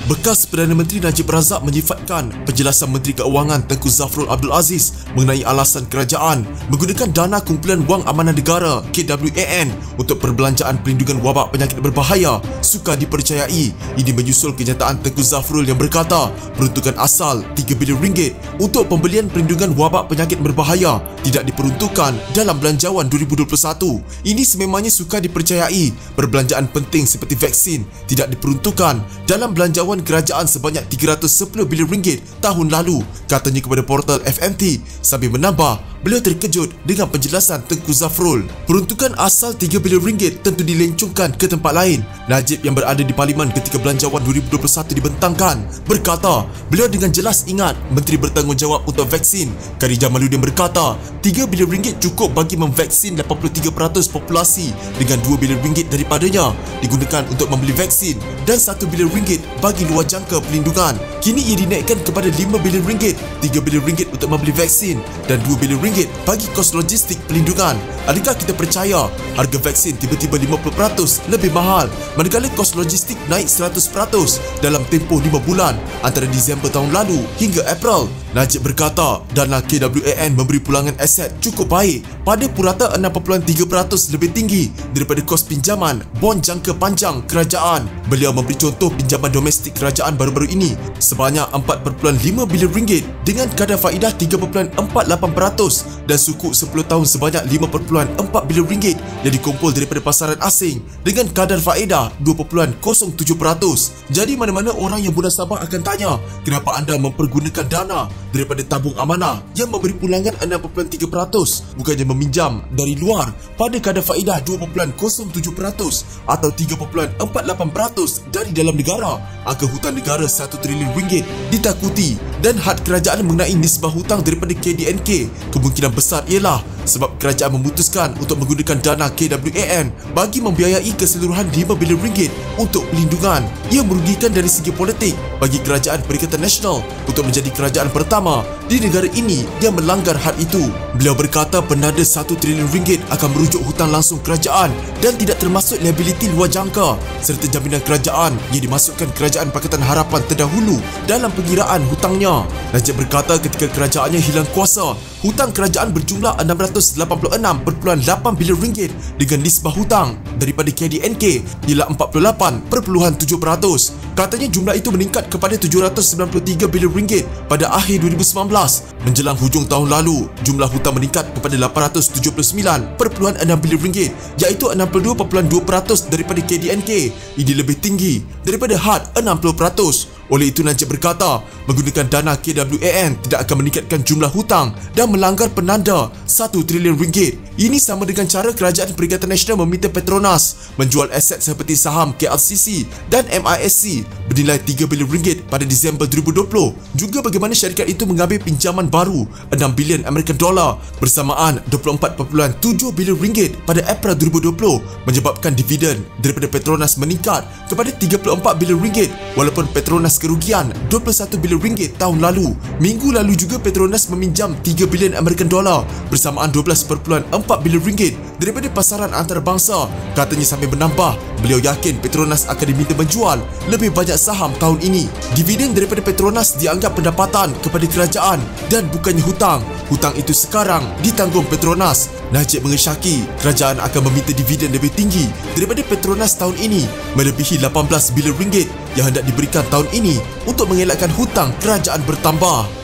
Bekas Perdana Menteri Najib Razak menyifatkan penjelasan Menteri Keuangan Tengku Zafrul Abdul Aziz mengenai alasan kerajaan menggunakan dana kumpulan wang amanah negara KWAN untuk perbelanjaan pelindungan wabak penyakit berbahaya sukar dipercayai. Ini menyusul kenyataan Tengku Zafrul yang berkata peruntukan asal RM3 bilion untuk pembelian perlindungan wabak penyakit berbahaya tidak diperuntukkan dalam belanjawan 2021. Ini sememangnya sukar dipercayai. Perbelanjaan penting seperti vaksin tidak diperuntukkan dalam belanjawan kerajaan sebanyak RM310 bilion tahun lalu, katanya kepada portal FMT, sambil menambah beliau terkejut dengan penjelasan Tengku Zafrul. Peruntukan asal RM3 bilion tentu dilencungkan ke tempat lain. Najib yang berada di Parlimen ketika belanjawan 2021 dibentangkan berkata beliau dengan jelas ingat Menteri bertanggungjawab untuk vaksin Khadijah Maluddin berkata RM3 bilion cukup bagi memvaksin 83% populasi dengan RM2 bilion daripadanya digunakan untuk membeli vaksin dan RM1 bilion bagi luar jangka pelindungan. Kini ia dinaikkan kepada RM5 bilion, RM3 bilion untuk membeli vaksin dan RM2 bilion bagi kos logistik pelindungan. Adakah kita percaya harga vaksin tiba-tiba 50% lebih mahal manakala kos logistik naik 100% dalam tempoh 5 bulan antara Disember tahun lalu hingga April? Najib berkata dana KWAN memberi pulangan aset cukup baik pada purata 6.3% lebih tinggi daripada kos pinjaman bon jangka panjang kerajaan. Beliau memberi contoh pinjaman domestik kerajaan baru-baru ini sebanyak RM4.5 bilion dengan kadar faedah 3.48% dan sukuk 10 tahun sebanyak RM5.4 bilion yang dikumpul daripada pasaran asing dengan kadar faedah 2.07%. Jadi mana-mana orang yang munasabah akan tanya kenapa anda mempergunakan dana daripada tabung amanah yang memberi pulangan 6.3% bukannya meminjam dari luar pada kadar faedah 2.07% atau 3.48% dari dalam negara. Angka hutang negara RM1 triliun ditakuti dan had kerajaan mengenai nisbah hutang daripada KDNK kemungkinan besar ialah sebab kerajaan memutuskan untuk menggunakan dana KWAN bagi membiayai keseluruhan RM5 bilion untuk pelindungan. Ia merugikan dari segi politik bagi Kerajaan Perikatan Nasional untuk menjadi kerajaan pertama di negara ini yang melanggar had itu. Beliau berkata penada RM1 triliun akan merujuk hutang langsung kerajaan dan tidak termasuk liability luar jangka serta jaminan kerajaan yang dimasukkan Kerajaan Pakatan Harapan terdahulu dalam pengiraan hutangnya. Najib berkata ketika kerajaannya hilang kuasa, hutang kerajaan berjumlah RM686.8 bilion dengan nisbah hutang daripada KDNK ialah 48.7%. Katanya jumlah itu meningkat kepada RM793 bilion pada akhir 2019. Menjelang hujung tahun lalu, jumlah hutang meningkat kepada RM879.6 bilion iaitu 62.2% daripada KDNK. Ini lebih tinggi daripada had 60%. Oleh itu Najib berkata menggunakan dana KWAN tidak akan meningkatkan jumlah hutang dan melanggar penanda RM1 triliun. Ini sama dengan cara Kerajaan Perikatan Nasional meminta Petronas menjual aset seperti saham KLCC dan MISC bernilai RM3 bilion pada Disember 2020. Juga bagaimana syarikat itu mengambil pinjaman baru $6 bilion bersamaan RM24.7 bilion pada April 2020 menyebabkan dividen daripada Petronas meningkat kepada RM34 bilion walaupun Petronas kerugian RM21 bilion tahun lalu. Minggu lalu juga Petronas meminjam $3 bilion bersamaan RM12.4 bilion daripada pasaran antarabangsa. Katanya sambil menambah, beliau yakin Petronas akan diminta menjual lebih banyak saham tahun ini. Dividen daripada Petronas dianggap pendapatan kepada kerajaan dan bukannya hutang. Hutang itu sekarang ditanggung Petronas. Najib mengesyaki kerajaan akan meminta dividen lebih tinggi daripada Petronas tahun ini melebihi RM18 bilion yang hendak diberikan tahun ini untuk mengelakkan hutang kerajaan bertambah.